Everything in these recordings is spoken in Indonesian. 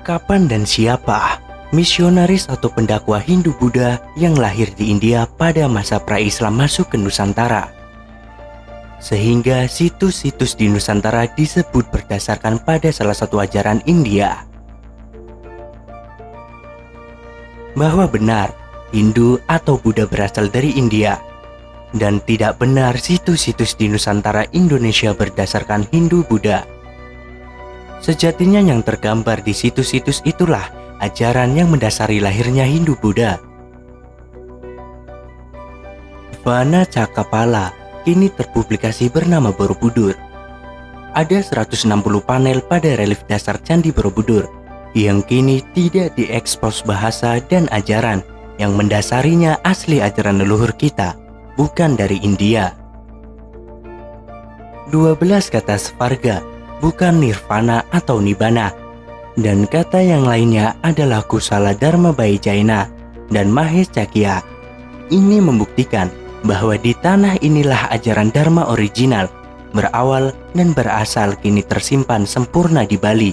Kapan dan siapa misionaris atau pendakwa Hindu-Buddha yang lahir di India pada masa pra-Islam masuk ke Nusantara? Sehingga situs-situs di Nusantara disebut berdasarkan pada salah satu ajaran India. Bahwa benar Hindu atau Buddha berasal dari India, dan tidak benar situs-situs di Nusantara Indonesia berdasarkan Hindu-Buddha. Sejatinya yang tergambar di situs-situs itulah ajaran yang mendasari lahirnya Hindu-Buddha. Vana Cakapala kini terpublikasi bernama Borobudur. Ada 160 panel pada relief dasar Candi Borobudur yang kini tidak diekspos bahasa dan ajaran yang mendasarinya asli ajaran leluhur kita, bukan dari India. 12 kata Svarga bukan nirvana atau nibbana, dan kata yang lainnya adalah kusala dharma bhai jaina dan mahes cakya. Ini membuktikan bahwa di tanah inilah ajaran dharma original berawal dan berasal kini tersimpan sempurna di Bali.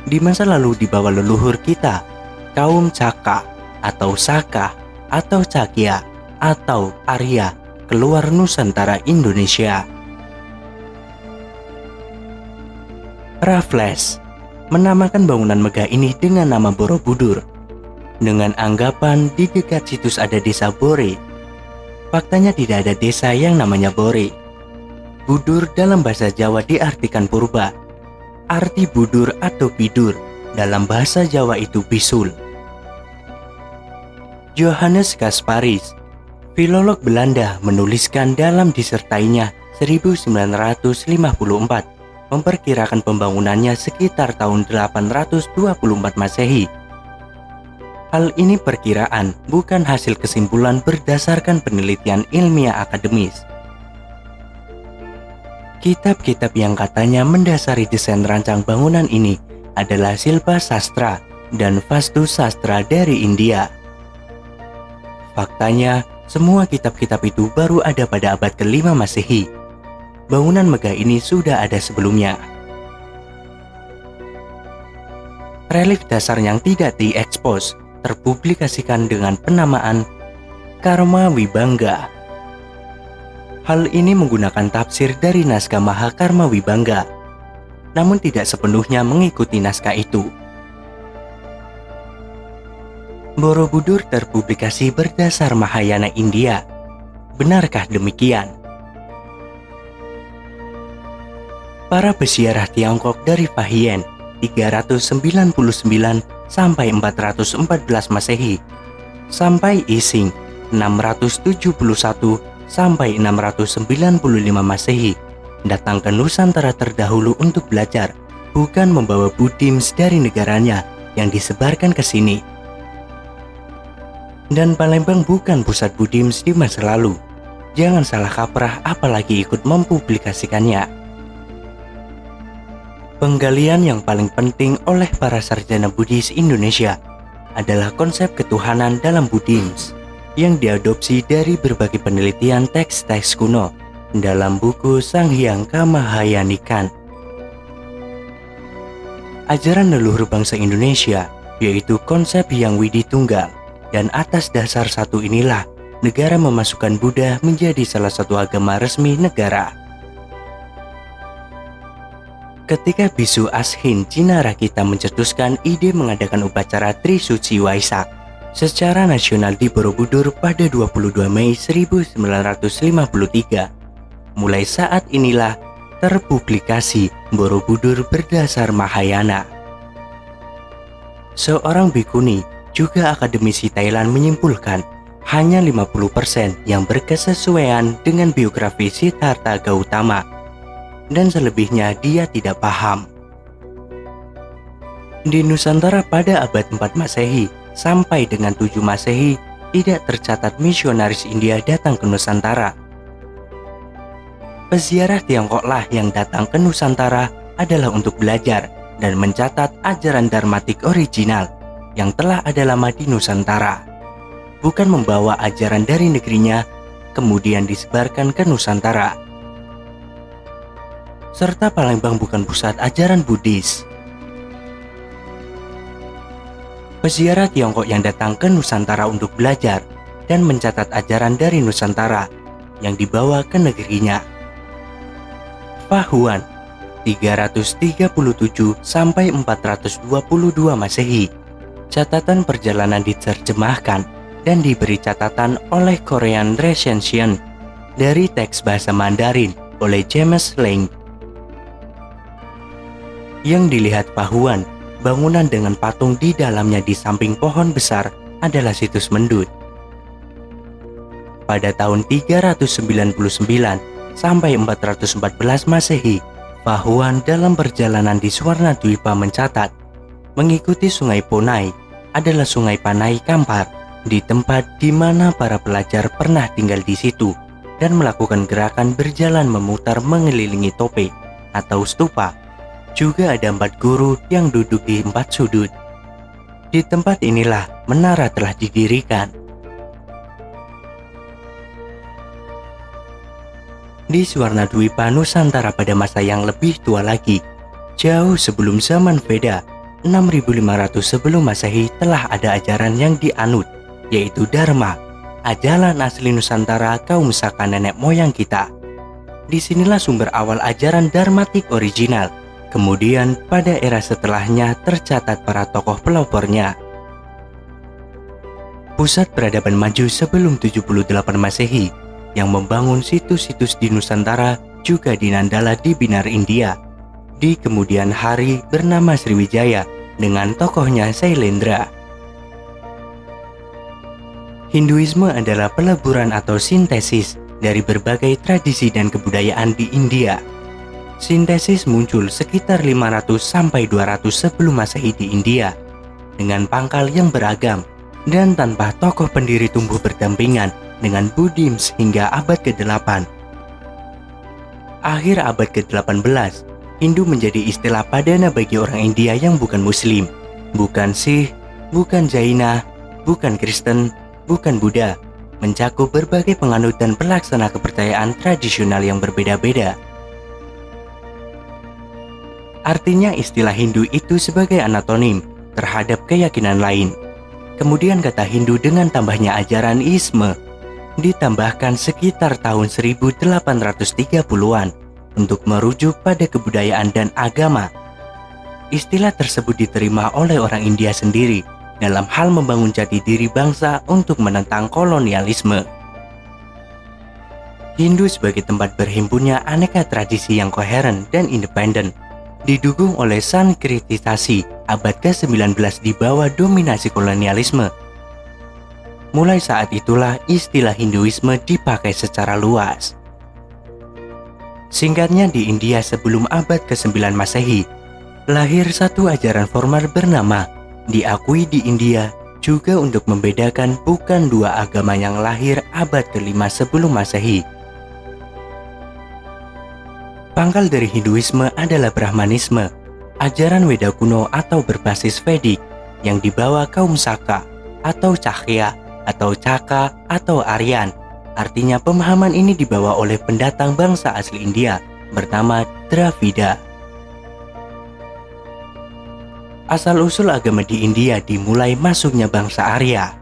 Di masa lalu dibawa leluhur kita, kaum Caka atau Saka atau Cakya atau Arya keluar Nusantara Indonesia. Raffles menamakan bangunan megah ini dengan nama Borobudur, dengan anggapan di dekat situs ada desa Bore. Faktanya tidak ada desa yang namanya Bore. Budur dalam bahasa Jawa diartikan purba. Arti budur atau bidur dalam bahasa Jawa itu bisul. Johannes Casparis, filolog Belanda, menuliskan dalam disertainya 1954 memperkirakan pembangunannya sekitar tahun 824 Masehi. Hal ini perkiraan, bukan hasil kesimpulan berdasarkan penelitian ilmiah akademis. Kitab-kitab yang katanya mendasari desain rancang bangunan ini adalah Silpa Sastra dan Vastu Sastra dari India. Faktanya, semua kitab-kitab itu baru ada pada abad ke-5 Masehi. Bangunan megah ini sudah ada sebelumnya. Relief dasar yang tidak diekspos terpublikasikan dengan penamaan Karma Wibangga. Hal ini menggunakan tafsir dari naskah Mahakarma Wibangga, namun tidak sepenuhnya mengikuti naskah itu. Borobudur terpublikasi berdasar Mahayana India. Benarkah demikian? Para peziarah Tiongkok dari Fahien 399 sampai 414 Masehi, sampai Ising 671 sampai 695 Masehi datang ke Nusantara terdahulu untuk belajar, bukan membawa Buddhisme dari negaranya yang disebarkan ke sini. Dan Palembang bukan pusat Buddhisme di masa lalu. Jangan salah kaprah apalagi ikut mempublikasikannya. Penggalian yang paling penting oleh para sarjana Buddhis Indonesia adalah konsep ketuhanan dalam Buddhisme yang diadopsi dari berbagai penelitian teks-teks kuno dalam buku Sanghyangka Mahayanikan. Ajaran leluhur bangsa Indonesia yaitu konsep yang Widi Tunggal, dan atas dasar satu inilah negara memasukkan Buddha menjadi salah satu agama resmi negara. Ketika Bisu Ashin Cina Rakita mencetuskan ide mengadakan upacara Trisuci Waisak secara nasional di Borobudur pada 22 Mei 1953, mulai saat inilah terpublikasi Borobudur berdasar Mahayana. Seorang bikuni, juga akademisi Thailand, menyimpulkan hanya 50% yang berkesesuaian dengan biografi Siddhartha Gautama, dan selebihnya dia tidak paham. Di Nusantara pada abad 4 Masehi sampai dengan 7 Masehi tidak tercatat misionaris India datang ke Nusantara. Peziarah Tiongkoklah yang datang ke Nusantara adalah untuk belajar dan mencatat ajaran Dharmatik original yang telah ada lama di Nusantara, bukan membawa ajaran dari negerinya kemudian disebarkan ke Nusantara. Serta Palembang bukan pusat ajaran Buddhis. Peziarah Tiongkok yang datang ke Nusantara untuk belajar dan mencatat ajaran dari Nusantara yang dibawa ke negerinya. Fahuan 337 sampai 422 Masehi. Catatan perjalanan diterjemahkan dan diberi catatan oleh Korean Recension dari teks bahasa Mandarin oleh James Lang. Yang dilihat Pahuan, bangunan dengan patung di dalamnya di samping pohon besar adalah situs Mendut. Pada tahun 399 sampai 414 Masehi, Pahuan dalam perjalanan di Suwarnadwipa mencatat, mengikuti sungai Ponai adalah sungai Panai Kampar, di tempat di mana para pelajar pernah tinggal di situ dan melakukan gerakan berjalan memutar mengelilingi tope atau stupa. Juga ada 4 guru yang duduk di 4 sudut. Di tempat inilah menara telah didirikan. Di Suwarnadwipa Nusantara pada masa yang lebih tua lagi, jauh sebelum zaman Veda, 6500 sebelum Masehi telah ada ajaran yang dianut, yaitu Dharma, ajaran asli Nusantara kaum Saka nenek moyang kita. Disinilah sumber awal ajaran Dharmatik original. Kemudian pada era setelahnya tercatat para tokoh pelopornya. Pusat peradaban maju sebelum 78 Masehi yang membangun situs-situs di Nusantara juga di Nandala di Binar, India. Di kemudian hari bernama Sriwijaya dengan tokohnya Sailendra. Hinduisme adalah peleburan atau sintesis dari berbagai tradisi dan kebudayaan di India. Sintesis muncul sekitar 500 sampai 200 sebelum Masehi di India dengan pangkal yang beragam dan tanpa tokoh pendiri tumbuh berdampingan dengan Buddhisme hingga abad ke-8. Akhir abad ke-18, Hindu menjadi istilah padana bagi orang India yang bukan Muslim, bukan Sikh, bukan Jaina, bukan Kristen, bukan Buddha, mencakup berbagai penganut dan pelaksana kepercayaan tradisional yang berbeda-beda. Artinya istilah Hindu itu sebagai anatonim terhadap keyakinan lain. Kemudian kata Hindu dengan tambahnya ajaran Isme ditambahkan sekitar tahun 1830-an untuk merujuk pada kebudayaan dan agama. Istilah tersebut diterima oleh orang India sendiri dalam hal membangun jati diri bangsa untuk menentang kolonialisme. Hindu sebagai tempat berhimpunnya aneka tradisi yang koheren dan independen, didukung oleh Sankritisasi abad ke-19 di bawah dominasi kolonialisme. Mulai saat itulah istilah Hinduisme dipakai secara luas. Singkatnya, di India sebelum abad ke-9 Masehi, lahir satu ajaran formal bernama diakui di India juga untuk membedakan bukan dua agama yang lahir abad ke-5 sebelum Masehi. Pangkal dari Hinduisme adalah Brahmanisme, ajaran Weda kuno atau berbasis Vedik yang dibawa kaum Saka atau Cakya atau Caka atau Aryan. Artinya pemahaman ini dibawa oleh pendatang bangsa asli India bernama Dravida. Asal-usul agama di India dimulai masuknya bangsa Arya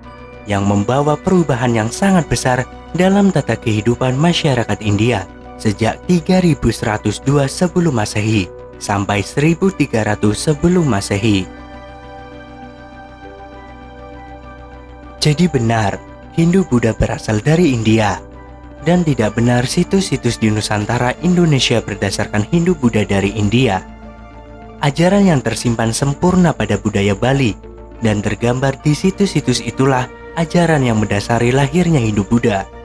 yang membawa perubahan yang sangat besar dalam tata kehidupan masyarakat India sejak 3102 sebelum Masehi sampai 1300 sebelum Masehi. Jadi benar, Hindu-Buddha berasal dari India, dan tidak benar situs-situs di Nusantara Indonesia berdasarkan Hindu-Buddha dari India. Ajaran yang tersimpan sempurna pada budaya Bali dan tergambar di situs-situs itulah ajaran yang mendasari lahirnya Hindu-Buddha.